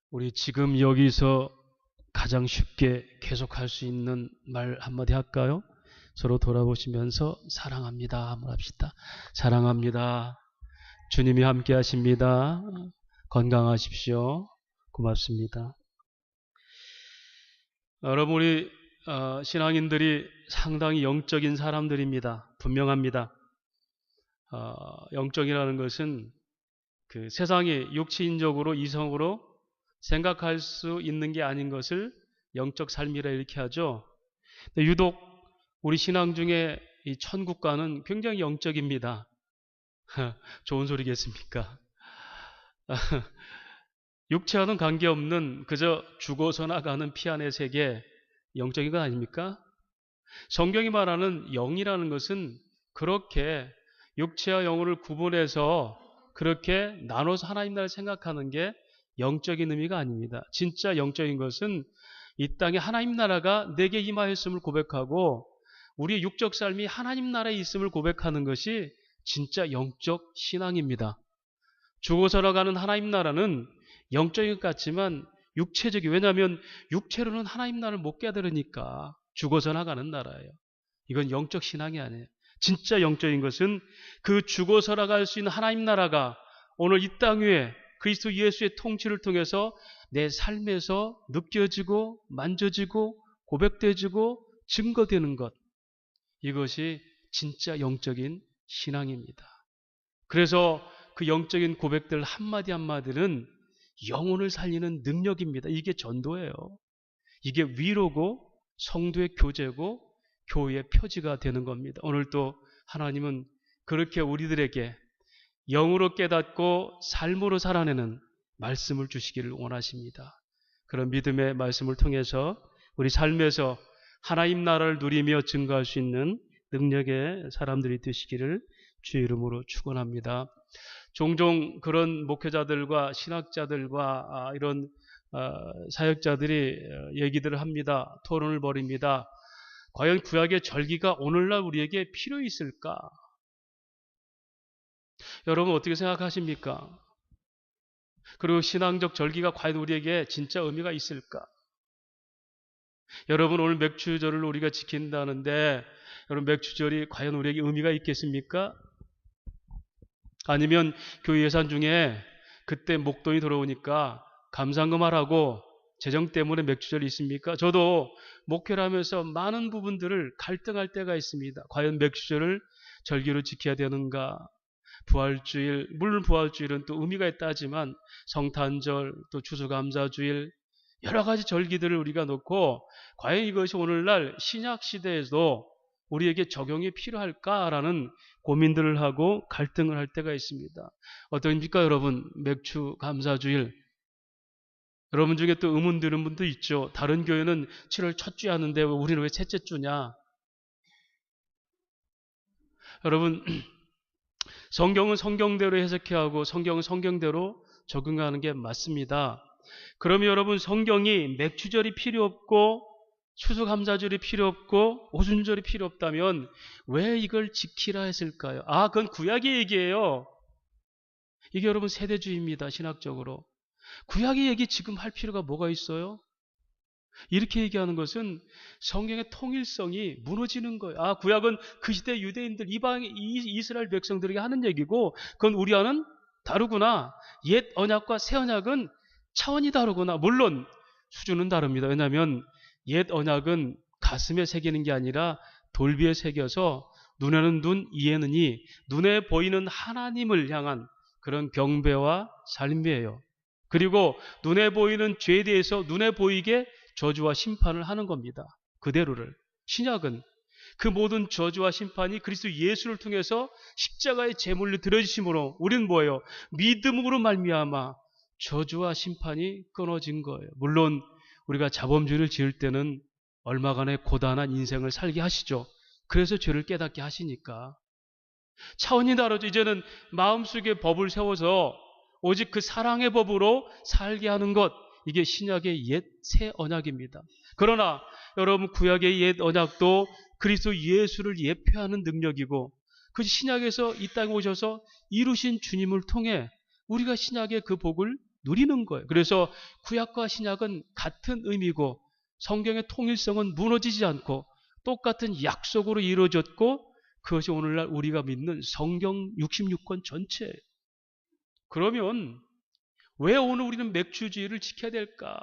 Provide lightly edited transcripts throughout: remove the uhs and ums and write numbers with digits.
우리 지금 여기서 가장 쉽게 계속할 수 있는 말 한마디 할까요? 서로 돌아보시면서 사랑합니다 한번 합시다. 사랑합니다. 주님이 함께 하십니다. 건강하십시오. 고맙습니다. 여러분, 우리 신앙인들이 상당히 영적인 사람들입니다. 분명합니다. 영적이라는 것은 그 세상이 육체인적으로 이성으로 생각할 수 있는 게 아닌 것을 영적 삶이라 이렇게 하죠. 유독 우리 신앙 중에 이 천국과는 굉장히 영적입니다. 좋은 소리겠습니까? 육체와는 관계없는 그저 죽어서 나가는 피 안의 세계, 영적인 것 아닙니까? 성경이 말하는 영이라는 것은 그렇게 육체와 영혼을 구분해서 그렇게 나눠서 하나님 나라를 생각하는 게 영적인 의미가 아닙니다. 진짜 영적인 것은 이 땅에 하나님 나라가 내게 임하였음을 고백하고 우리의 육적 삶이 하나님 나라에 있음을 고백하는 것이 진짜 영적 신앙입니다. 죽어서 나가는 하나님 나라는 영적인 것 같지만 육체적이, 왜냐하면 육체로는 하나님 나라를 못 깨달으니까 죽어서 나가는 나라예요. 이건 영적 신앙이 아니에요. 진짜 영적인 것은 그 죽어서 나갈 수 있는 하나님 나라가 오늘 이 땅 위에 그리스도 예수의 통치를 통해서 내 삶에서 느껴지고 만져지고 고백되어지고 증거되는 것, 이것이 진짜 영적인 신앙입니다. 그래서 그 영적인 고백들 한마디 한마디는 영혼을 살리는 능력입니다. 이게 전도예요. 이게 위로고 성도의 교제고 교회의 표지가 되는 겁니다. 오늘도 하나님은 그렇게 우리들에게 영으로 깨닫고 삶으로 살아내는 말씀을 주시기를 원하십니다. 그런 믿음의 말씀을 통해서 우리 삶에서 하나님 나라를 누리며 증거할 수 있는 능력의 사람들이 되시기를 주의 이름으로 축원합니다. 종종 그런 목회자들과 신학자들과 이런 사역자들이 얘기들을 합니다. 토론을 벌입니다. 과연 구약의 절기가 오늘날 우리에게 필요 있을까? 여러분 어떻게 생각하십니까? 그리고 신앙적 절기가 과연 우리에게 진짜 의미가 있을까? 여러분 오늘 맥주절을 우리가 지킨다는데 여러분 맥주절이 과연 우리에게 의미가 있겠습니까? 아니면 교회 예산 중에 그때 목돈이 들어오니까 감사한금 하라고 재정 때문에 맥주절이 있습니까? 저도 목회를 하면서 많은 부분들을 갈등할 때가 있습니다. 과연 맥주절을 절기로 지켜야 되는가? 부활주일, 물론 부활주일은 또 의미가 있다 하지만 성탄절, 또 추수감사주일, 여러 가지 절기들을 우리가 놓고 과연 이것이 오늘날 신약시대에도 우리에게 적용이 필요할까라는 고민들을 하고 갈등을 할 때가 있습니다. 어떠십니까 여러분? 맥추감사주일. 여러분 중에 또 의문 드는 분도 있죠. 다른 교회는 7월 첫 주에 하는데 우리는 왜 셋째 주냐? 여러분 성경은 성경대로 해석해야 하고 성경은 성경대로 적응하는 게 맞습니다. 그러면 여러분 성경이 맥주절이 필요 없고 추수감사절이 필요 없고 오순절이 필요 없다면 왜 이걸 지키라 했을까요? 그건 구약의 얘기예요. 이게 여러분 세대주의입니다. 신학적으로. 구약의 얘기 지금 할 필요가 뭐가 있어요? 이렇게 얘기하는 것은 성경의 통일성이 무너지는 거예요. 구약은 그 시대 유대인들, 이스라엘 백성들에게 하는 얘기고 그건 우리와는 다르구나. 옛 언약과 새 언약은 차원이 다르구나. 물론 수준은 다릅니다. 왜냐하면 옛 언약은 가슴에 새기는 게 아니라 돌비에 새겨서 눈에는 눈, 이에는 이, 눈에 보이는 하나님을 향한 그런 경배와 삶이에요. 그리고 눈에 보이는 죄에 대해서 눈에 보이게 저주와 심판을 하는 겁니다. 그대로를. 신약은 그 모든 저주와 심판이 그리스도 예수를 통해서 십자가의 제물로 드려지심으로 우리는 뭐예요? 믿음으로 말미암아 저주와 심판이 끊어진 거예요. 물론 우리가 자범죄를 지을 때는 얼마간의 고단한 인생을 살게 하시죠. 그래서 죄를 깨닫게 하시니까. 차원이 다르죠. 이제는 마음속에 법을 세워서 오직 그 사랑의 법으로 살게 하는 것, 이게 신약의 옛 새 언약입니다. 그러나 여러분 구약의 옛 언약도 그리스도 예수를 예표하는 능력이고 그 신약에서 이 땅에 오셔서 이루신 주님을 통해 우리가 신약의 그 복을 누리는 거예요. 그래서 구약과 신약은 같은 의미고 성경의 통일성은 무너지지 않고 똑같은 약속으로 이루어졌고 그것이 오늘날 우리가 믿는 성경 66권 전체예요. 그러면 왜 오늘 우리는 맥주주의를 지켜야 될까?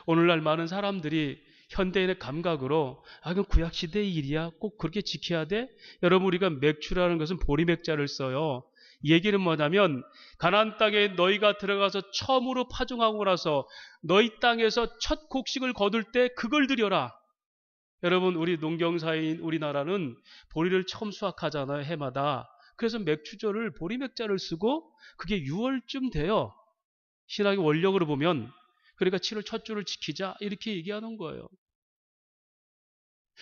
오늘날 많은 사람들이 현대인의 감각으로 그건 구약시대의 일이야. 꼭 그렇게 지켜야 돼? 여러분 우리가 맥주라는 것은 보리맥자를 써요. 이 얘기는 뭐냐면 가나안 땅에 너희가 들어가서 처음으로 파종하고 나서 너희 땅에서 첫 곡식을 거둘 때 그걸 드려라. 여러분 우리 농경사인 우리나라는 보리를 처음 수확하잖아요. 해마다. 그래서 맥주절을 보리맥자를 쓰고 그게 6월쯤 돼요. 신학의 원력으로 보면 그러니까 7월 첫 주를 지키자 이렇게 얘기하는 거예요.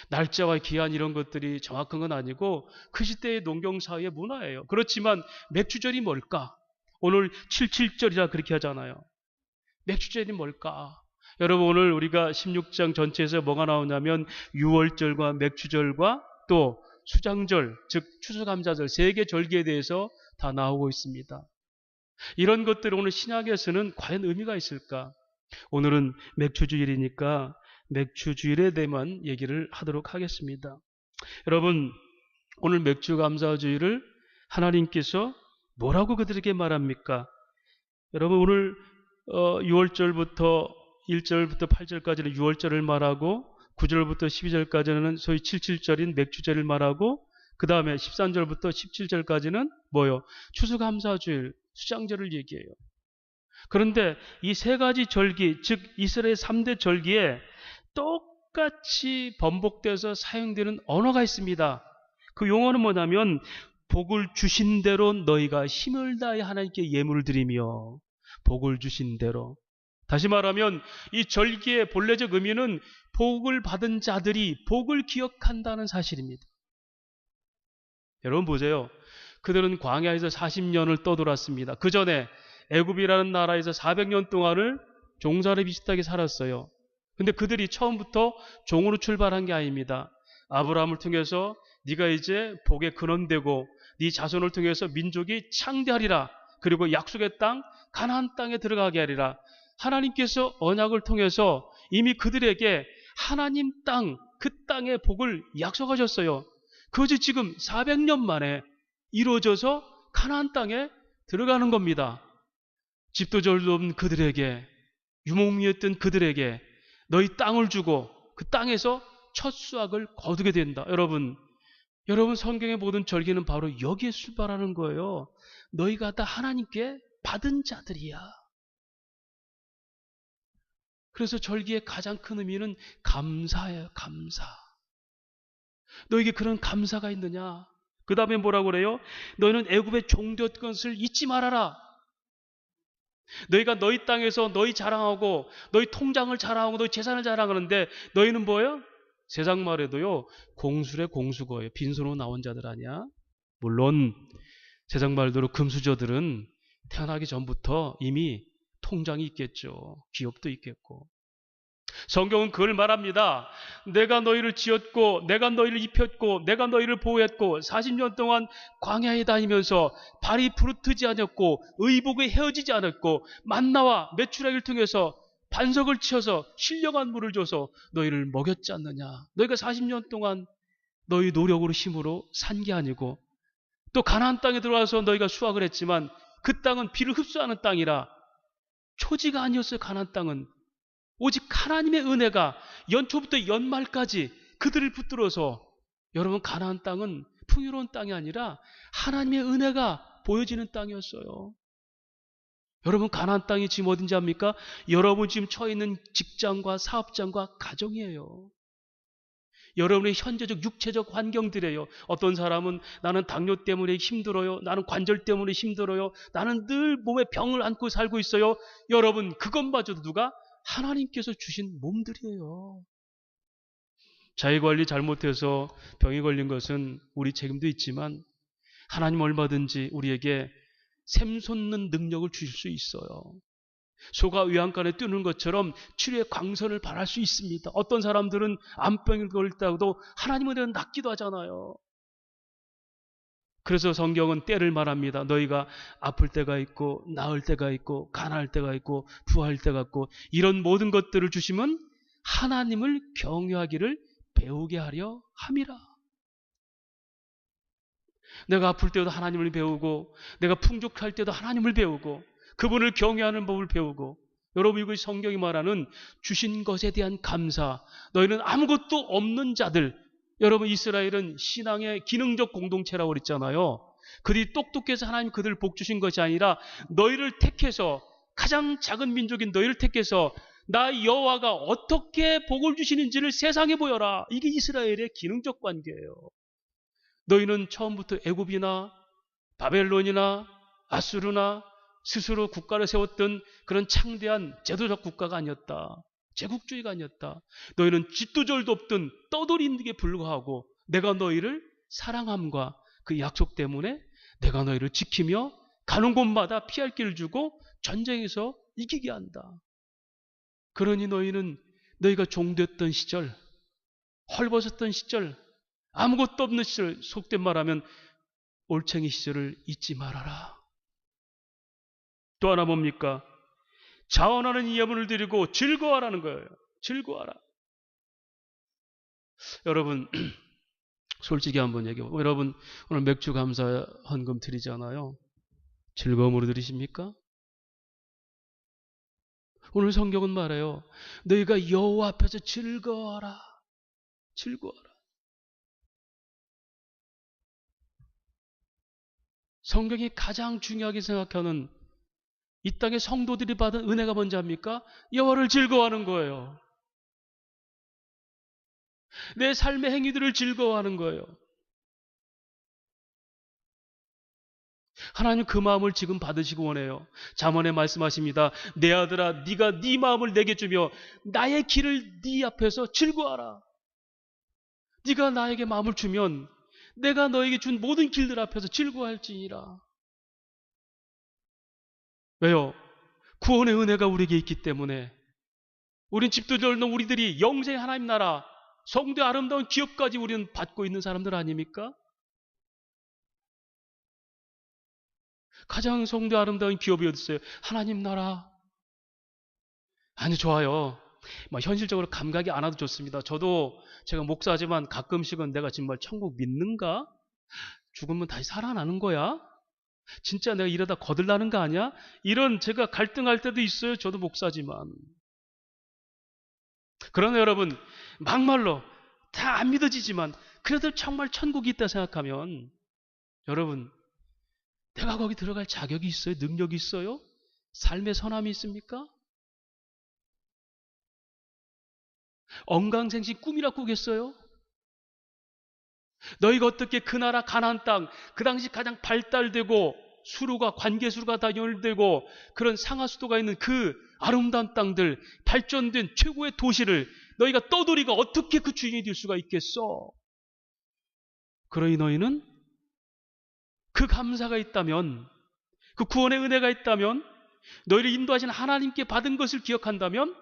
날짜와 기한 이런 것들이 정확한 건 아니고 그 시대의 농경사회의 문화예요. 그렇지만 맥주절이 뭘까? 오늘 77절이라 그렇게 하잖아요. 맥주절이 뭘까? 여러분 오늘 우리가 16장 전체에서 뭐가 나오냐면 6월절과 맥주절과 또 수장절, 즉 추수감사절 세 개 절기에 대해서 다 나오고 있습니다. 이런 것들 오늘 신약에서는 과연 의미가 있을까? 오늘은 맥주주일이니까 맥주주일에 대해만 얘기를 하도록 하겠습니다. 여러분 오늘 맥주감사주일을 하나님께서 뭐라고 그들에게 말합니까? 여러분 오늘 6월절부터 1절부터 8절까지는 6월절을 말하고 9절부터 12절까지는 소위 77절인 맥주절을 말하고 그 다음에 13절부터 17절까지는 뭐요? 추수감사주일, 수장절을 얘기해요. 그런데 이 세 가지 절기, 즉 이스라엘 3대 절기에 똑같이 번복돼서 사용되는 언어가 있습니다. 그 용어는 뭐냐면 복을 주신 대로 너희가 힘을 다해 하나님께 예물을 드리며 복을 주신 대로. 다시 말하면 이 절기의 본래적 의미는 복을 받은 자들이 복을 기억한다는 사실입니다. 여러분 보세요. 그들은 광야에서 40년을 떠돌았습니다. 그 전에 애굽이라는 나라에서 400년 동안을 종살이 비슷하게 살았어요. 근데 그들이 처음부터 종으로 출발한 게 아닙니다. 아브라함을 통해서 네가 이제 복의 근원되고 네 자손을 통해서 민족이 창대하리라. 그리고 약속의 땅 가나안 땅에 들어가게 하리라. 하나님께서 언약을 통해서 이미 그들에게 하나님 땅, 그 땅의 복을 약속하셨어요. 그것이 지금 400년 만에 이루어져서 가나안 땅에 들어가는 겁니다. 집도 절도 없는 그들에게, 유목미였던 그들에게 너희 땅을 주고 그 땅에서 첫 수확을 거두게 된다. 여러분 성경의 모든 절기는 바로 여기에 출발하는 거예요. 너희가 다 하나님께 받은 자들이야. 그래서 절기의 가장 큰 의미는 감사예요. 감사. 너에게 그런 감사가 있느냐? 그 다음에 뭐라고 그래요? 너희는 애굽의 종되었던 것을 잊지 말아라. 너희가 너희 땅에서 너희 자랑하고 너희 통장을 자랑하고 너희 재산을 자랑하는데 너희는 뭐예요? 세상 말에도요 공술의 공수거예요. 빈손으로 나온 자들 아니야? 물론 세상 말대로 금수저들은 태어나기 전부터 이미 통장이 있겠죠. 기업도 있겠고. 성경은 그걸 말합니다. 내가 너희를 지었고 내가 너희를 입혔고 내가 너희를 보호했고 40년 동안 광야에 다니면서 발이 부르트지 않았고 의복에 헤어지지 않았고 만나와 메추라기를 통해서 반석을 치어서 신령한 물을 줘서 너희를 먹였지 않느냐. 너희가 40년 동안 너희 노력으로 힘으로 산 게 아니고 또 가나안 땅에 들어와서 너희가 수확을 했지만 그 땅은 비를 흡수하는 땅이라 초지가 아니었어요. 가나안 땅은 오직 하나님의 은혜가 연초부터 연말까지 그들을 붙들어서 여러분 가나안 땅은 풍요로운 땅이 아니라 하나님의 은혜가 보여지는 땅이었어요. 여러분 가나안 땅이 지금 어딘지 압니까? 여러분 지금 처해 있는 직장과 사업장과 가정이에요. 여러분의 현재적 육체적 환경들이에요. 어떤 사람은 나는 당뇨 때문에 힘들어요. 나는 관절 때문에 힘들어요. 나는 늘 몸에 병을 안고 살고 있어요. 여러분 그것마저도 누가? 하나님께서 주신 몸들이에요. 자기관리 잘못해서 병이 걸린 것은 우리 책임도 있지만 하나님 얼마든지 우리에게 샘솟는 능력을 주실 수 있어요. 소가 위안간에 뜨는 것처럼 치료의 광선을 발할 수 있습니다. 어떤 사람들은 암병이 걸렸다고도 하나님은 낫기도 하잖아요. 그래서 성경은 때를 말합니다. 너희가 아플 때가 있고 나을 때가 있고 가난할 때가 있고 부할 때가 있고 이런 모든 것들을 주시면 하나님을 경외하기를 배우게 하려 함이라. 내가 아플 때도 하나님을 배우고 내가 풍족할 때도 하나님을 배우고 그분을 경외하는 법을 배우고 여러분 이거 성경이 말하는 주신 것에 대한 감사 너희는 아무것도 없는 자들 여러분 이스라엘은 신앙의 기능적 공동체라고 그랬잖아요. 그들이 똑똑해서 하나님 그들을 복 주신 것이 아니라 너희를 택해서 가장 작은 민족인 너희를 택해서 나 여호와가 어떻게 복을 주시는지를 세상에 보여라. 이게 이스라엘의 기능적 관계예요. 너희는 처음부터 애굽이나 바벨론이나 아수르나 스스로 국가를 세웠던 그런 창대한 제도적 국가가 아니었다. 제국주의가 아니었다. 너희는 짓도절도 없던 떠돌이인에게 불구하고 내가 너희를 사랑함과 그 약속 때문에 내가 너희를 지키며 가는 곳마다 피할 길을 주고 전쟁에서 이기게 한다. 그러니 너희는 너희가 종됐던 시절, 헐벗었던 시절, 아무것도 없는 시절, 속된 말하면 올챙이 시절을 잊지 말아라. 또 하나 뭡니까? 자원하는 이 예물을 드리고 즐거워하라는 거예요. 즐거워하라. 여러분 솔직히 한번 얘기해보고 여러분 오늘 맥주 감사 헌금 드리잖아요. 즐거움으로 드리십니까? 오늘 성경은 말해요. 너희가 여호와 앞에서 즐거워하라. 즐거워하라. 성경이 가장 중요하게 생각하는 이 땅의 성도들이 받은 은혜가 뭔지 압니까? 여호와를 즐거워하는 거예요. 내 삶의 행위들을 즐거워하는 거예요. 하나님 그 마음을 지금 받으시고 원해요. 잠언에 말씀하십니다. 내 아들아 네가 네 마음을 내게 주며 나의 길을 네 앞에서 즐거워하라. 네가 나에게 마음을 주면 내가 너에게 준 모든 길들 앞에서 즐거워할지니라. 왜요? 구원의 은혜가 우리에게 있기 때문에 우린 집도 절는 우리들이 영생 하나님 나라 성도의 아름다운 기업까지 우리는 받고 있는 사람들 아닙니까? 가장 성도의 아름다운 기업이 어디 있어요? 하나님 나라. 아니 좋아요. 현실적으로 감각이 안 와도 좋습니다. 저도 제가 목사지만 가끔씩은 내가 정말 천국 믿는가? 죽으면 다시 살아나는 거야? 진짜 내가 이러다 거들나는 거 아니야? 이런 제가 갈등할 때도 있어요. 저도 목사지만. 그러나 여러분 막말로 다 안 믿어지지만 그래도 정말 천국이 있다 생각하면 여러분 내가 거기 들어갈 자격이 있어요? 능력이 있어요? 삶의 선함이 있습니까? 언강생식 꿈이라 꾸겠어요? 너희가 어떻게 그 나라 가나안 땅, 그 당시 가장 발달되고 수로가 관계수로가 다 연결되고 그런 상하수도가 있는 그 아름다운 땅들, 발전된 최고의 도시를 너희가 떠돌이가 어떻게 그 주인이 될 수가 있겠어? 그러니 너희는 그 감사가 있다면, 그 구원의 은혜가 있다면, 너희를 인도하신 하나님께 받은 것을 기억한다면,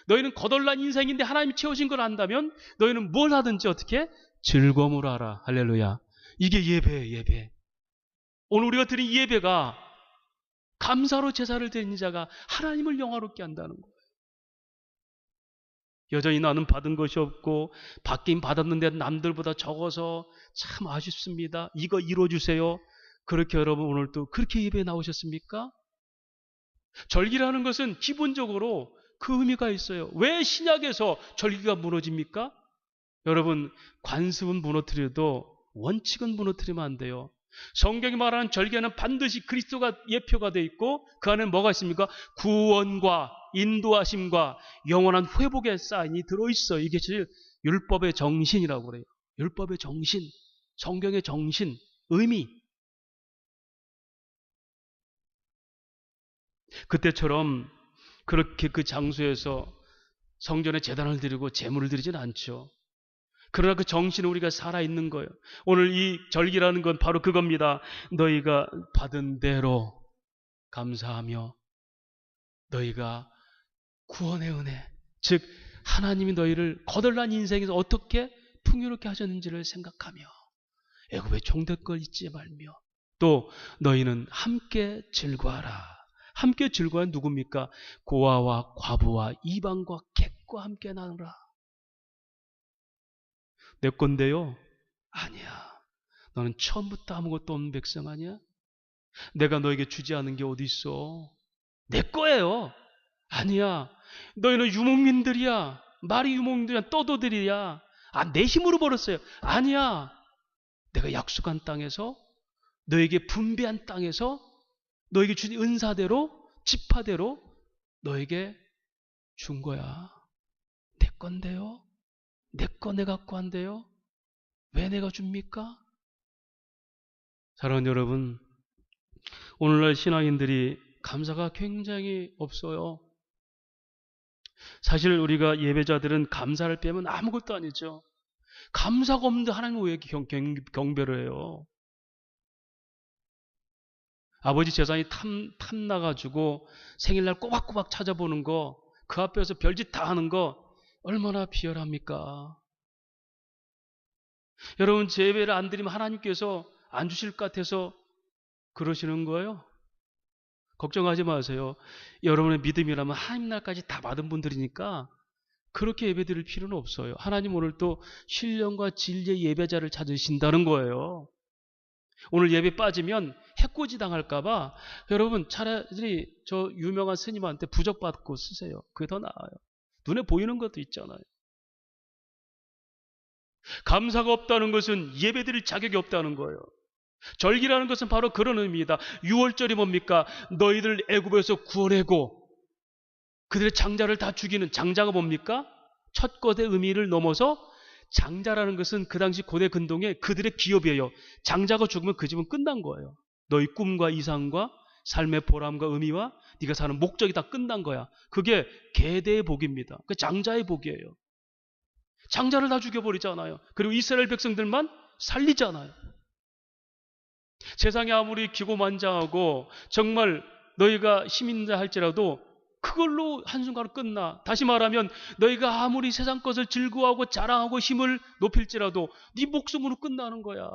너희는 거덜난 인생인데 하나님이 채우신 걸 안다면 너희는 뭘 하든지 어떻게? 즐거움으로 하라. 할렐루야. 이게 예배예요. 예배. 오늘 우리가 드린 예배가 감사로 제사를 드리는 자가 하나님을 영화롭게 한다는 거예요. 여전히 나는 받은 것이 없고 받긴 받았는데 남들보다 적어서 참 아쉽습니다. 이거 이뤄주세요. 그렇게 여러분 오늘 또 그렇게 예배에 나오셨습니까? 절기라는 것은 기본적으로 그 의미가 있어요. 왜 신약에서 절기가 무너집니까? 여러분 관습은 무너뜨려도 원칙은 무너뜨리면 안 돼요. 성경이 말하는 절기는 반드시 그리스도가 예표가 되어 있고 그 안에 뭐가 있습니까? 구원과 인도하심과 영원한 회복의 사인이 들어있어요. 이게 사실 율법의 정신이라고 그래요. 율법의 정신, 성경의 정신, 의미. 그때처럼 그렇게 그 장소에서 성전에 제단을 드리고 제물을 드리지는 않죠. 그러나 그 정신은 우리가 살아있는 거예요. 오늘 이 절기라는 건 바로 그겁니다. 너희가 받은 대로 감사하며 너희가 구원의 은혜, 즉 하나님이 너희를 거덜난 인생에서 어떻게 풍요롭게 하셨는지를 생각하며 애굽의 종된 걸 잊지 말며 또 너희는 함께 즐거워하라. 함께 즐거워한 누굽니까? 고아와 과부와 이방과 객과 함께 나누라. 내 건데요? 아니야. 너는 처음부터 아무것도 없는 백성 아니야? 내가 너에게 주지 않은 게 어디 있어? 내 거예요. 아니야. 너희는 유목민들이야. 말이 유목민들이야. 떠도들이야. 내 힘으로 벌었어요. 아니야. 내가 약속한 땅에서 너에게 분배한 땅에서 너에게 준 은사대로 지파대로 너에게 준 거야. 내 건데요. 내 거 내가 갖고 한대요. 왜 내가 줍니까? 사랑하는 여러분, 오늘날 신앙인들이 감사가 굉장히 없어요. 사실 우리가 예배자들은 감사를 빼면 아무것도 아니죠. 감사가 없는데 하나님을 왜 경배를 해요? 아버지 재산이 탐나가지고 생일날 꼬박꼬박 찾아보는 거, 그 앞에서 별짓 다 하는 거 얼마나 비열합니까? 여러분, 제 예배를 안 드리면 하나님께서 안 주실 것 같아서 그러시는 거예요? 걱정하지 마세요. 여러분의 믿음이라면 하나님 날까지 다 받은 분들이니까 그렇게 예배 드릴 필요는 없어요. 하나님 오늘 또 신령과 진리의 예배자를 찾으신다는 거예요. 오늘 예배 빠지면 해코지 당할까봐 여러분 차라리 저 유명한 스님한테 부적받고 쓰세요. 그게 더 나아요. 눈에 보이는 것도 있잖아요. 감사가 없다는 것은 예배 드릴 자격이 없다는 거예요. 절기라는 것은 바로 그런 의미이다. 6월절이 뭡니까? 너희들 애굽에서 구원하고 그들의 장자를 다 죽이는 장자가 뭡니까? 첫 것의 의미를 넘어서 장자라는 것은 그 당시 고대 근동의 그들의 기업이에요. 장자가 죽으면 그 집은 끝난 거예요. 너희 꿈과 이상과 삶의 보람과 의미와 네가 사는 목적이 다 끝난 거야. 그게 계대의 복입니다. 그 장자의 복이에요. 장자를 다 죽여버리잖아요. 그리고 이스라엘 백성들만 살리잖아요. 세상이 아무리 기고만장하고 정말 너희가 힘있다 할지라도 그걸로 한순간으로 끝나. 다시 말하면 너희가 아무리 세상 것을 즐거워하고 자랑하고 힘을 높일지라도 네 목숨으로 끝나는 거야.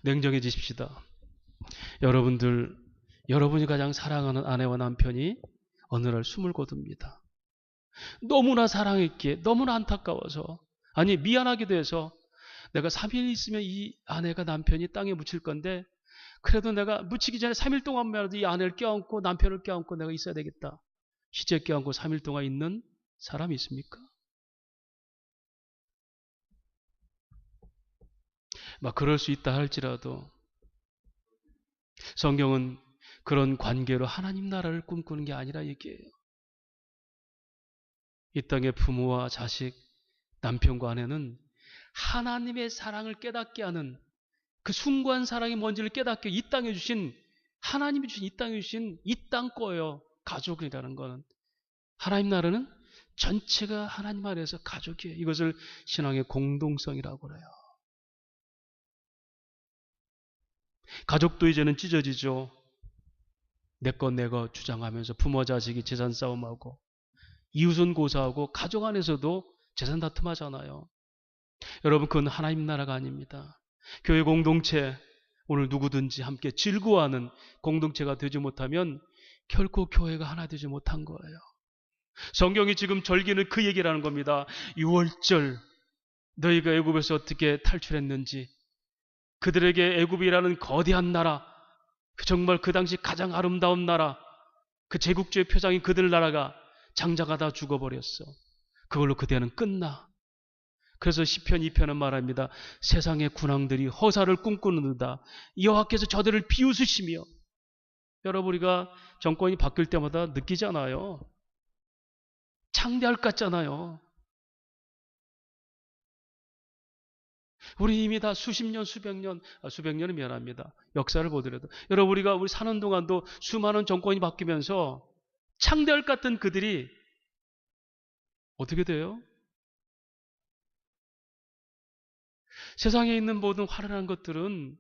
냉정해지십시다. 여러분이 가장 사랑하는 아내와 남편이 어느 날 숨을 거둡니다. 너무나 사랑했기에 너무나 안타까워서 아니 미안하기도 해서 내가 3일 있으면 이 아내가 남편이 땅에 묻힐 건데 그래도 내가 묻히기 전에 3일 동안만이라도 이 아내를 껴안고 남편을 껴안고 내가 있어야 되겠다. 시체 껴안고 3일 동안 있는 사람이 있습니까? 막 그럴 수 있다 할지라도 성경은 그런 관계로 하나님 나라를 꿈꾸는 게 아니라 얘기해요. 이 땅의 부모와 자식, 남편과 아내는 하나님의 사랑을 깨닫게 하는 그 숭고한 사랑이 뭔지를 깨닫게 이 땅에 주신 하나님이 주신 이 땅에 주신 이 땅 거예요. 가족이라는 거는. 하나님 나라는 전체가 하나님 안에서 가족이에요. 이것을 신앙의 공동성이라고 그래요. 가족도 이제는 찢어지죠. 내 거 주장하면서 부모 자식이 재산 싸움하고 이웃은 고사하고 가족 안에서도 재산 다툼하잖아요. 여러분 그건 하나님 나라가 아닙니다. 교회 공동체 오늘 누구든지 함께 즐거워하는 공동체가 되지 못하면 결코 교회가 하나 되지 못한 거예요. 성경이 지금 절기는 그 얘기를 하는 겁니다. 6월절 너희가 애굽에서 어떻게 탈출했는지 그들에게 애굽이라는 거대한 나라 정말 그 당시 가장 아름다운 나라 그 제국주의 표장인 그들 나라가 장자가 다 죽어버렸어. 그걸로 그대는 끝나. 그래서 시편 2편은 말합니다. 세상의 군왕들이 허사를 꿈꾸는다. 여호와께서 저들을 비웃으시며. 여러분 우리가 정권이 바뀔 때마다 느끼잖아요. 창대할 것 같잖아요. 우리 이미 다 수십 년, 수백 년은 미안합니다. 역사를 보더라도. 여러분 우리가 우리 사는 동안도 수많은 정권이 바뀌면서 창대할 것 같은 그들이 어떻게 돼요? 세상에 있는 모든 화려한 것들은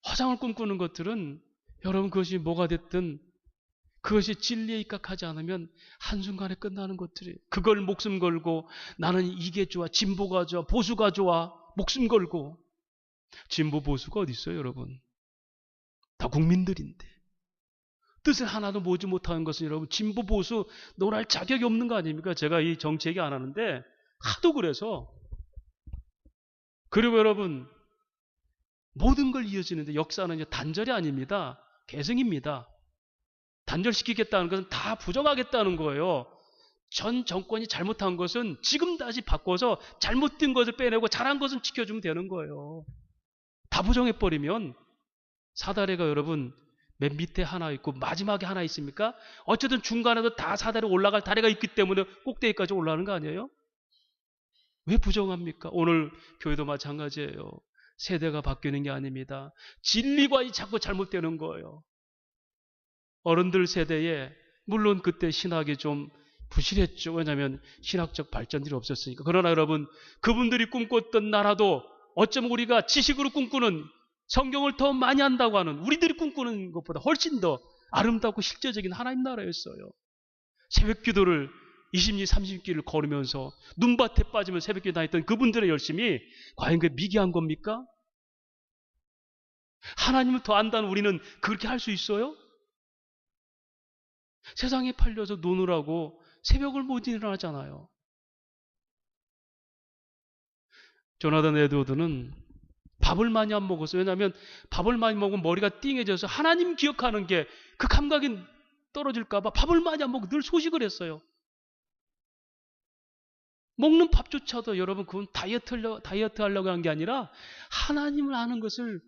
화상을 꿈꾸는 것들은 여러분 그것이 뭐가 됐든 그것이 진리에 입각하지 않으면 한순간에 끝나는 것들이 그걸 목숨 걸고 나는 이게 좋아 진보가 좋아 보수가 좋아 목숨 걸고. 진보 보수가 어디 있어요, 여러분? 다 국민들인데. 뜻을 하나도 모지 못하는 것은 여러분 진보 보수 논할 자격이 없는 거 아닙니까? 제가 이 정치 얘기 안 하는데 하도 그래서. 그리고 여러분 모든 걸 이어지는데 역사는 단절이 아닙니다. 계승입니다. 단절시키겠다는 것은 다 부정하겠다는 거예요. 전 정권이 잘못한 것은 지금 다시 바꿔서 잘못된 것을 빼내고 잘한 것은 지켜주면 되는 거예요. 다 부정해버리면 사다리가 여러분 맨 밑에 하나 있고 마지막에 하나 있습니까? 어쨌든 중간에도 다 사다리 올라갈 다리가 있기 때문에 꼭대기까지 올라가는 거 아니에요? 왜 부정합니까? 오늘 교회도 마찬가지예요. 세대가 바뀌는 게 아닙니다. 진리관이 자꾸 잘못되는 거예요. 어른들 세대에 물론 그때 신학이 좀 부실했죠. 왜냐하면 신학적 발전들이 없었으니까. 그러나 여러분 그분들이 꿈꿨던 나라도 어쩌면 우리가 지식으로 꿈꾸는 성경을 더 많이 한다고 하는 우리들이 꿈꾸는 것보다 훨씬 더 아름답고 실제적인 하나님 나라였어요. 새벽 기도를 20리 30기를 걸으면서 눈밭에 빠지면 새벽 기도 다녔던 그분들의 열심이 과연 그게 미개한 겁니까? 하나님을 더 안다는 우리는 그렇게 할 수 있어요? 세상에 팔려서 노느라고 새벽을 못 일어나잖아요. 조나단 에드워드는 밥을 많이 안 먹었어요. 왜냐하면 밥을 많이 먹으면 머리가 띵해져서 하나님 기억하는 게 그 감각이 떨어질까 봐 밥을 많이 안 먹고 늘 소식을 했어요. 먹는 밥조차도 여러분 그건 다이어트 하려고 한 게 아니라 하나님을 아는 것을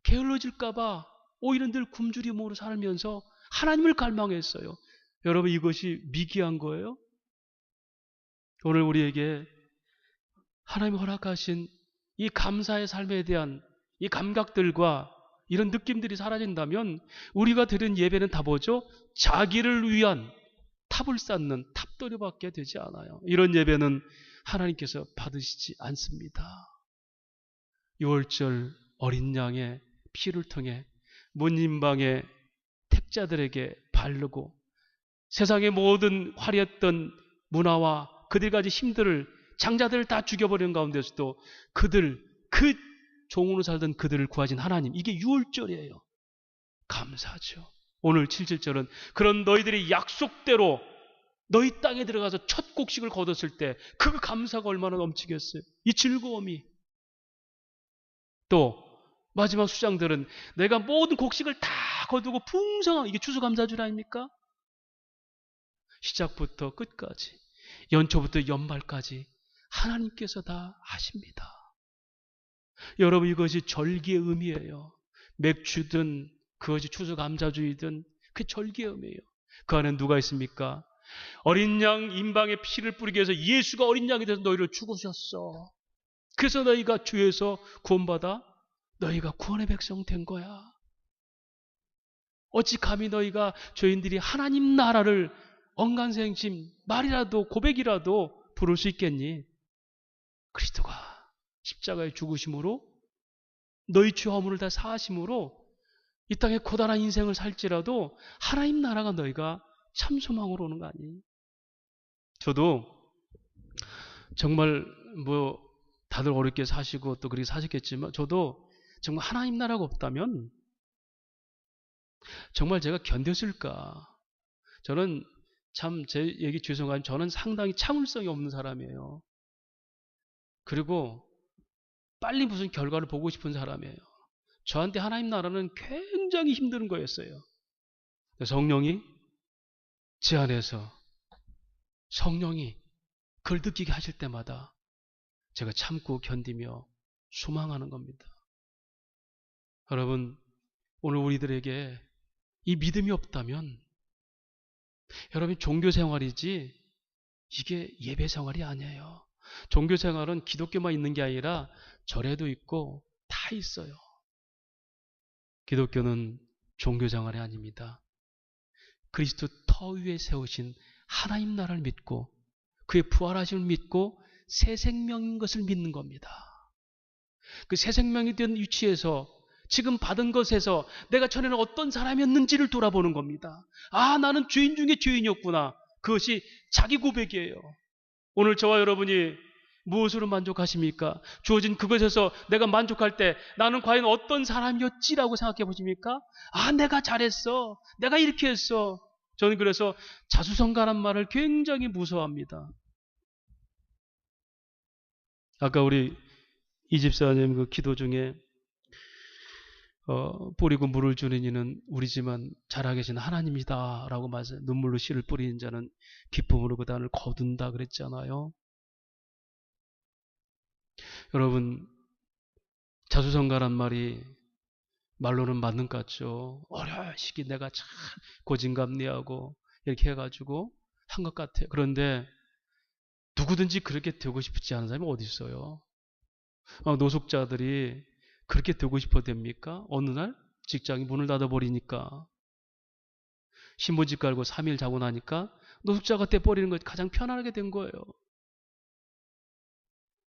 게을러질까 봐 오히려 늘 굶주리 몸으로 살면서 하나님을 갈망했어요. 여러분 이것이 미개한 거예요? 오늘 우리에게 하나님 허락하신 이 감사의 삶에 대한 이 감각들과 이런 느낌들이 사라진다면 우리가 드린 예배는 다 뭐죠? 자기를 위한 탑을 쌓는 탑돌이밖에 되지 않아요. 이런 예배는 하나님께서 받으시지 않습니다. 6월절 어린 양의 피를 통해 문인방의 택자들에게 바르고 세상의 모든 화려했던 문화와 그들 가진 힘들을 장자들을 다 죽여버리는 가운데서도 그들 그 종으로 살던 그들을 구하신 하나님, 이게 6월절이에요. 감사하죠. 오늘 7절은 그런 너희들이 약속대로 너희 땅에 들어가서 첫 곡식을 거뒀을 때 그 감사가 얼마나 넘치겠어요. 이 즐거움이. 또 마지막 수장들은 내가 모든 곡식을 다 거두고 풍성한, 이게 추수감사절 아닙니까? 시작부터 끝까지, 연초부터 연말까지 하나님께서 다 하십니다. 여러분 이것이 절기의 의미예요. 맥주든 그것이 추수감사주의든 그 절기의 의미예요. 그 안에 누가 있습니까? 어린 양 임방에 피를 뿌리기 위해서 예수가 어린 양이 돼서 너희를 죽으셨어. 그래서 너희가 죄에서 구원받아 너희가 구원의 백성 된 거야. 어찌 감히 너희가 죄인들이 하나님 나라를 언간생심 말이라도 고백이라도 부를 수 있겠니? 그리스도가 십자가에 죽으심으로 너희 죄 허물을 다 사하심으로 이 땅에 고단한 인생을 살지라도 하나님 나라가 너희가 참 소망으로 오는 거 아니에요? 저도 정말 다들 어렵게 사시고 또 그렇게 사셨겠지만 저도 정말 하나님 나라가 없다면 정말 제가 견뎠을까? 저는 참 제 얘기 죄송하지만 저는 상당히 참을성이 없는 사람이에요. 그리고 빨리 무슨 결과를 보고 싶은 사람이에요. 저한테 하나님 나라는 굉장히 힘든 거였어요. 성령이 제 안에서 성령이 그걸 느끼게 하실 때마다 제가 참고 견디며 소망하는 겁니다. 여러분 오늘 우리들에게 이 믿음이 없다면 여러분 종교 생활이지 이게 예배 생활이 아니에요. 종교 생활은 기독교만 있는 게 아니라 절에도 있고 다 있어요. 기독교는 종교 생활이 아닙니다. 그리스도 터 위에 세우신 하나님 나라를 믿고 그의 부활하심을 믿고 새 생명인 것을 믿는 겁니다. 그 새 생명이 된 위치에서 지금 받은 것에서 내가 전에는 어떤 사람이었는지를 돌아보는 겁니다. 아, 나는 죄인 중에 죄인이었구나. 그것이 자기 고백이에요. 오늘 저와 여러분이 무엇으로 만족하십니까? 주어진 그것에서 내가 만족할 때 나는 과연 어떤 사람이었지라고 생각해 보십니까? 아, 내가 잘했어. 내가 이렇게 했어. 저는 그래서 자수성가란 말을 굉장히 무서워합니다. 아까 우리 이 집사님 그 기도 중에 뿌리고 물을 주는 이는 우리지만 살아계신 하나님이다 라고 말해서 눈물로 씨를 뿌리는 자는 기쁨으로 그 단을 거둔다 그랬잖아요. 여러분, 자수성가란 말이 말로는 맞는 것 같죠. 어려운 시기 내가 참 고진감리하고 이렇게 해가지고 한 것 같아요. 그런데 누구든지 그렇게 되고 싶지 않은 사람이 어디 있어요? 노숙자들이 그렇게 되고 싶어 됩니까? 어느 날 직장이 문을 닫아버리니까 신문지 깔고 3일 자고 나니까 노숙자가 돼버리는 것이 가장 편안하게 된 거예요.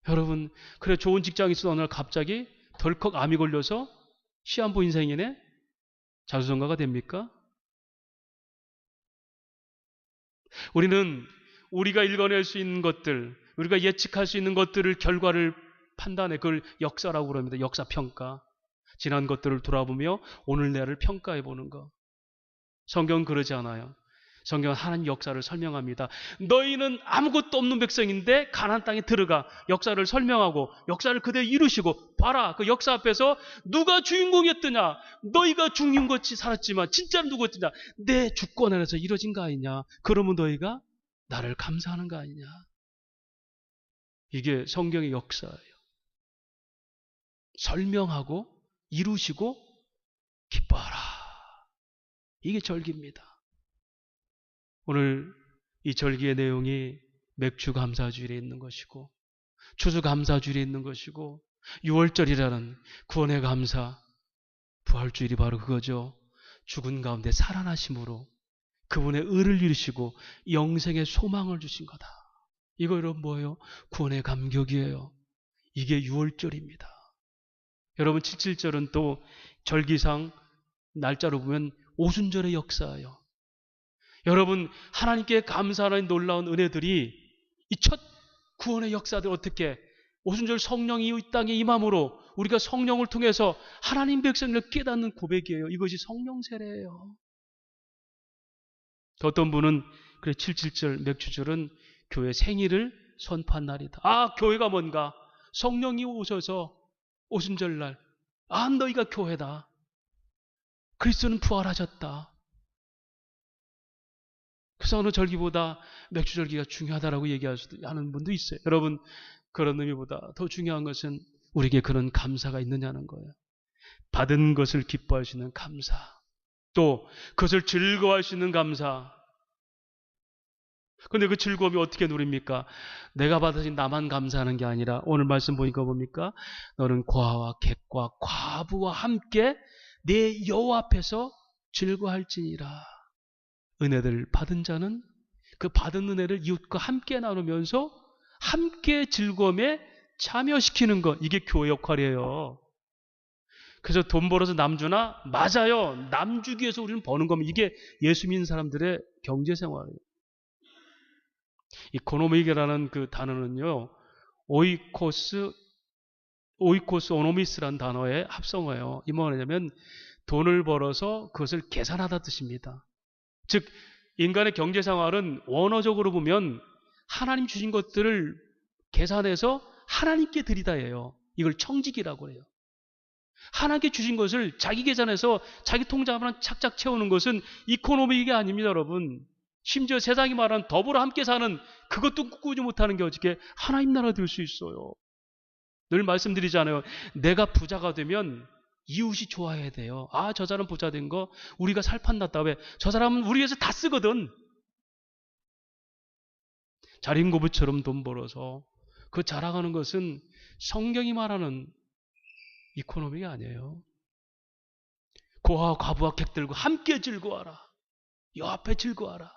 여러분, 그래 좋은 직장이 있어도 어느 날 갑자기 덜컥 암이 걸려서 시한부 인생이네? 자수성가가 됩니까? 우리는 우리가 읽어낼 수 있는 것들, 우리가 예측할 수 있는 것들을 결과를 판단해 그걸 역사라고 그럽니다. 역사평가. 지난 것들을 돌아보며 오늘 내를 평가해 보는 거. 성경은 그러지 않아요. 성경은 하나님 역사를 설명합니다. 너희는 아무것도 없는 백성인데 가나안 땅에 들어가 역사를 설명하고 역사를 그대로 이루시고 봐라 그 역사 앞에서 누가 주인공이었더냐. 너희가 주인공같이 살았지만 진짜로 누구였더냐. 내 주권 안에서 이루어진 거 아니냐. 그러면 너희가 나를 감사하는 거 아니냐. 이게 성경의 역사예요. 설명하고 이루시고 기뻐하라. 이게 절기입니다. 오늘 이 절기의 내용이 맥주 감사주일에 있는 것이고 추수 감사주일에 있는 것이고 6월절이라는 구원의 감사 부활주일이 바로 그거죠. 죽은 가운데 살아나심으로 그분의 의를 이루시고 영생의 소망을 주신 거다. 이거 여러분 뭐예요? 구원의 감격이에요. 이게 6월절입니다. 여러분 77절은 또 절기상 날짜로 보면 오순절의 역사예요. 여러분 하나님께 감사하는 놀라운 은혜들이 이 첫 구원의 역사들 어떻게 오순절 성령이 이 땅에 임함으로 우리가 성령을 통해서 하나님 백성을 깨닫는 고백이에요. 이것이 성령 세례예요. 어떤 분은 그래 77절 맥주절은 교회 생일을 선포한 날이다. 아 교회가 뭔가 성령이 오셔서 오순절날 아 너희가 교회다. 그리스도는 부활하셨다. 그래서 어느 절기보다 맥주절기가 중요하다라고 얘기하는 분도 있어요. 여러분 그런 의미보다 더 중요한 것은 우리에게 그런 감사가 있느냐는 거예요. 받은 것을 기뻐할 수 있는 감사. 또 그것을 즐거워할 수 있는 감사. 그런데 그 즐거움이 어떻게 누립니까? 내가 받으신 나만 감사하는 게 아니라 오늘 말씀 보니까 뭡니까? 너는 고아와 객과 과부와 함께 내 여호와 앞에서 즐거워할지니라. 은혜를 받은 자는 그 받은 은혜를 이웃과 함께 나누면서 함께 즐거움에 참여시키는 것. 이게 교회 역할이에요. 그래서 돈 벌어서 남 주나? 맞아요. 남 주기 위해서 우리는 버는 거면 이게 예수 믿는 사람들의 경제생활이에요. 이코노믹이라는 그 단어는요. 오이코스 오노미스라는 단어의 합성어예요. 이 뭐냐면 돈을 벌어서 그것을 계산하다 뜻입니다. 즉 인간의 경제생활은 원어적으로 보면 하나님 주신 것들을 계산해서 하나님께 드리다예요. 이걸 청지기라고 해요. 하나님께 주신 것을 자기 계산해서 자기 통장으로 착착 채우는 것은 이코노믹이 아닙니다. 여러분. 심지어 세상이 말하는 더불어 함께 사는 그것도 꿈꾸지 못하는 게 어떻게 하나님 나라 될 수 있어요. 늘 말씀드리잖아요. 내가 부자가 되면 이웃이 좋아해야 돼요. 아, 저 사람 부자 된 거 우리가 살판 났다. 왜? 저 사람은 우리 위해서 다 쓰거든. 자린고부처럼 돈 벌어서 그 자랑하는 것은 성경이 말하는 이코노미가 아니에요. 고아와 과부와 객들과 함께 즐거워하라. 여 앞에 즐거워하라.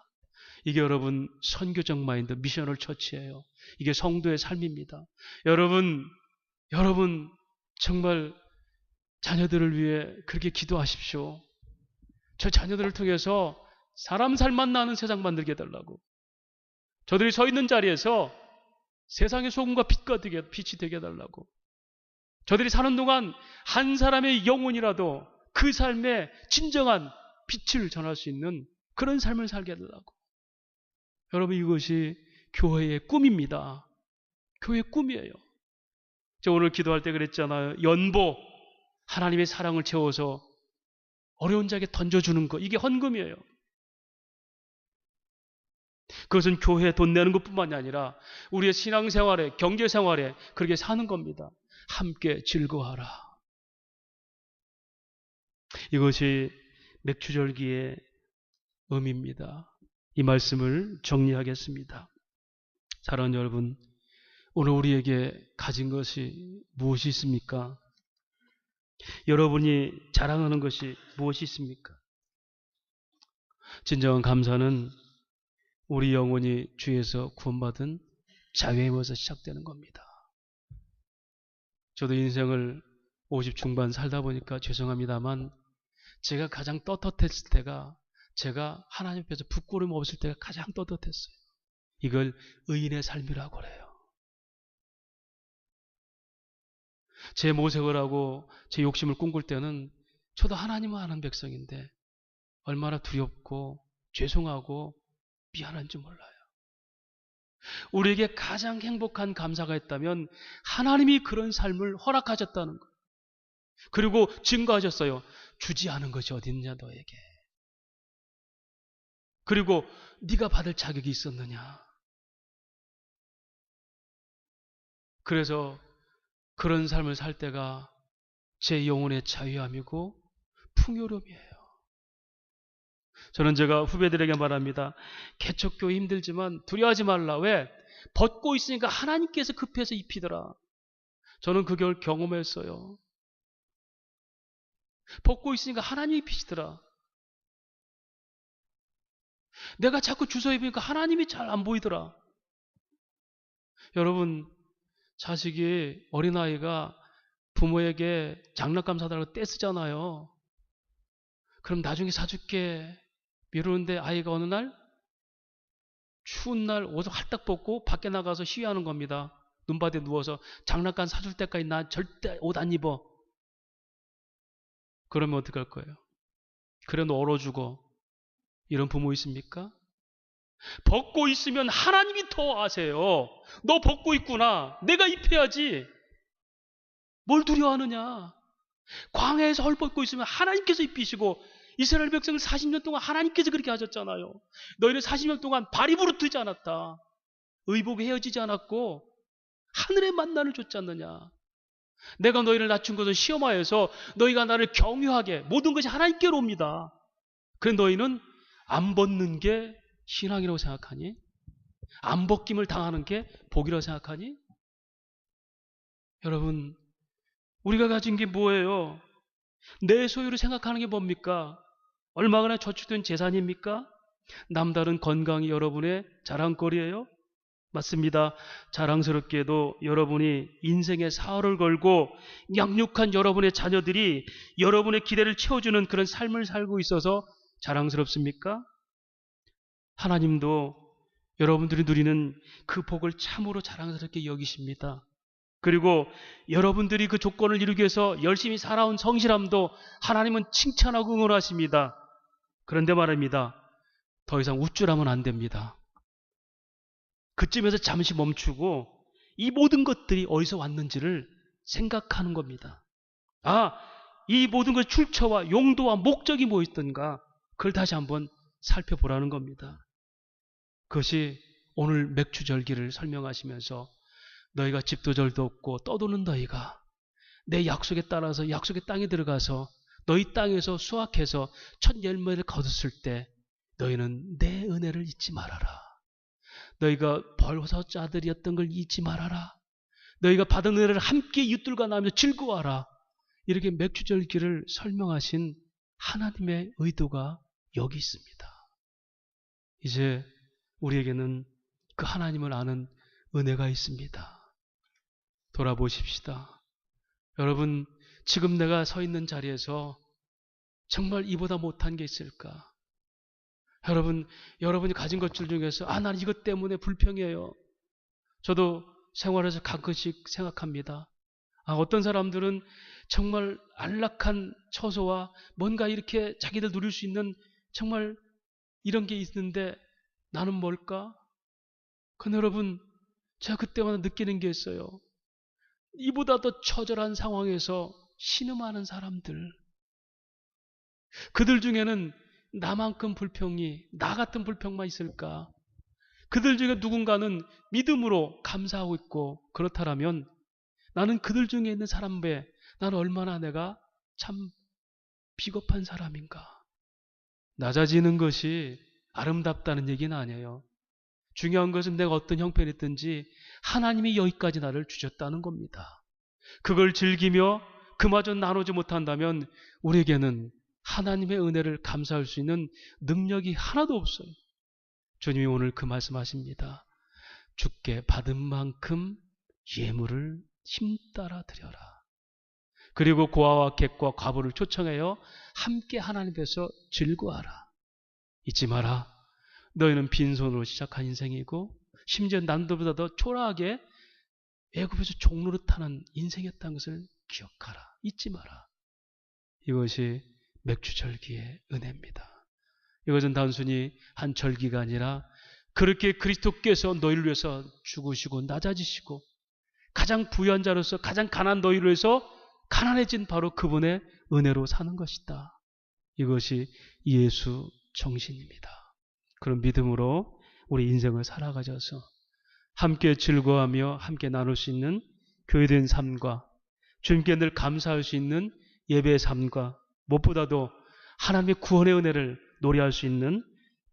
이게 여러분 선교적 마인드, 미셔널 처치예요. 이게 성도의 삶입니다. 여러분 정말 자녀들을 위해 그렇게 기도하십시오. 저 자녀들을 통해서 사람 살맛 나는 세상 만들게 해달라고. 저들이 서 있는 자리에서 세상의 소금과 빛이 되게 해달라고. 저들이 사는 동안 한 사람의 영혼이라도 그 삶에 진정한 빛을 전할 수 있는 그런 삶을 살게 해달라고. 여러분, 이것이 교회의 꿈입니다. 교회의 꿈이에요. 저 오늘 기도할 때 그랬잖아요. 연보, 하나님의 사랑을 채워서 어려운 자에게 던져주는 것, 이게 헌금이에요. 그것은 교회에 돈 내는 것뿐만이 아니라 우리의 신앙생활에, 경제생활에 그렇게 사는 겁니다. 함께 즐거워하라. 이것이 맥추절기의 의미입니다. 이 말씀을 정리하겠습니다. 사랑하는 여러분, 오늘 우리에게 가진 것이 무엇이 있습니까? 여러분이 자랑하는 것이 무엇이 있습니까? 진정한 감사는 우리 영혼이 주에서 구원받은 자유에서 시작되는 겁니다. 저도 인생을 50 중반 살다 보니까 죄송합니다만 제가 가장 떳떳했을 때가, 제가 하나님 앞에서 부끄러움 없을 때가 가장 떳떳했어요. 이걸 의인의 삶이라고 그래요. 제 모색을 하고 제 욕심을 꿈꿀 때는 저도 하나님을 아는 백성인데 얼마나 두렵고 죄송하고 미안한지 몰라요. 우리에게 가장 행복한 감사가 있다면 하나님이 그런 삶을 허락하셨다는 것. 그리고 증거하셨어요. 주지 않은 것이 어디 있느냐 너에게. 그리고 네가 받을 자격이 있었느냐. 그래서 그런 삶을 살 때가 제 영혼의 자유함이고 풍요로움이에요. 저는 제가 후배들에게 말합니다. 개척교회 힘들지만 두려워하지 말라. 왜? 벗고 있으니까 하나님께서 급해서 입히더라. 저는 그걸 경험했어요. 벗고 있으니까 하나님이 입히시더라. 내가 자꾸 주워 입으니까 하나님이 잘 안 보이더라. 여러분, 자식이, 어린아이가 부모에게 장난감 사달라고 떼쓰잖아요. 그럼 나중에 사줄게 미루는데 아이가 어느 날 추운 날 옷을 활딱 벗고 밖에 나가서 시위하는 겁니다. 눈밭에 누워서 장난감 사줄 때까지 나 절대 옷 안 입어. 그러면 어떡할 거예요? 그래 너 얼어 죽어. 이런 부모 있습니까? 벗고 있으면 하나님이 더 아세요. 너 벗고 있구나. 내가 입혀야지. 뭘 두려워하느냐. 광야에서 헐벗고 있으면 하나님께서 입히시고, 이스라엘 백성을 40년 동안 하나님께서 그렇게 하셨잖아요. 너희는 40년 동안 발이 부르트지 않았다. 의복이 헤어지지 않았고 하늘의 만나를 줬지 않느냐. 내가 너희를 낮춘 것은 시험하여서 너희가 나를 경유하게. 모든 것이 하나님께로 옵니다. 그래 너희는 안 벗는 게 신앙이라고 생각하니? 안 벗김을 당하는 게 복이라고 생각하니? 여러분, 우리가 가진 게 뭐예요? 내 소유로 생각하는 게 뭡니까? 얼마나 저축된 재산입니까? 남다른 건강이 여러분의 자랑거리예요? 맞습니다. 자랑스럽게도 여러분이 인생의 사활을 걸고 양육한 여러분의 자녀들이 여러분의 기대를 채워주는 그런 삶을 살고 있어서 자랑스럽습니까? 하나님도 여러분들이 누리는 그 복을 참으로 자랑스럽게 여기십니다. 그리고 여러분들이 그 조건을 이루기 위해서 열심히 살아온 성실함도 하나님은 칭찬하고 응원하십니다. 그런데 말입니다. 더 이상 우쭐하면 안 됩니다. 그쯤에서 잠시 멈추고 이 모든 것들이 어디서 왔는지를 생각하는 겁니다. 아, 이 모든 것의 출처와 용도와 목적이 무엇이던가 그걸 다시 한번 살펴보라는 겁니다. 그것이 오늘 맥추절기를 설명하시면서 너희가 집도 절도 없고 떠도는 너희가 내 약속에 따라서 약속의 땅에 들어가서 너희 땅에서 수확해서 첫 열매를 거뒀을 때 너희는 내 은혜를 잊지 말아라. 너희가 벌거벗자들이었던 걸 잊지 말아라. 너희가 받은 은혜를 함께 윷들과 나누며 즐거워하라. 이렇게 맥추절기를 설명하신 하나님의 의도가 여기 있습니다. 이제 우리에게는 그 하나님을 아는 은혜가 있습니다. 돌아보십시다. 여러분, 지금 내가 서 있는 자리에서 정말 이보다 못한 게 있을까? 여러분이 가진 것들 중에서 난 이것 때문에 불평해요. 저도 생활에서 가끔씩 생각합니다. 어떤 사람들은 정말 안락한 처소와 뭔가 이렇게 자기들 누릴 수 있는 정말 이런 게 있는데 나는 뭘까? 근데 여러분, 제가 그때마다 느끼는 게 있어요. 이보다 더 처절한 상황에서 신음하는 사람들, 그들 중에는 나만큼 불평이, 나 같은 불평만 있을까? 그들 중에 누군가는 믿음으로 감사하고 있고, 그렇다면 나는 그들 중에 있는 사람 외에 나는 얼마나 내가 참 비겁한 사람인가? 낮아지는 것이 아름답다는 얘기는 아니에요. 중요한 것은 내가 어떤 형편이든지 하나님이 여기까지 나를 주셨다는 겁니다. 그걸 즐기며 그마저 나누지 못한다면 우리에게는 하나님의 은혜를 감사할 수 있는 능력이 하나도 없어요. 주님이 오늘 그 말씀하십니다. 주께 받은 만큼 예물을 힘따라 드려라. 그리고 고아와 객과 과부를 초청하여 함께 하나님 앞에서 즐거워하라. 잊지 마라. 너희는 빈손으로 시작한 인생이고 심지어 남들보다 더 초라하게 애굽에서 종노릇하는 인생이었다는 것을 기억하라. 잊지 마라. 이것이 맥주절기의 은혜입니다. 이것은 단순히 한 절기가 아니라 그렇게 그리스도께서 너희를 위해서 죽으시고 낮아지시고 가장 부유한 자로서 가장 가난한 너희를 위해서 가난해진 바로 그분의 은혜로 사는 것이다. 이것이 예수 정신입니다. 그런 믿음으로 우리 인생을 살아가셔서 함께 즐거워하며 함께 나눌 수 있는 교회된 삶과 주님께 늘 감사할 수 있는 예배의 삶과 무엇보다도 하나님의 구원의 은혜를 노래할 수 있는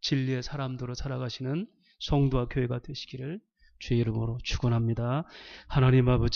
진리의 사람들로 살아가시는 성도와 교회가 되시기를 주의 이름으로 축원합니다. 하나님 아버지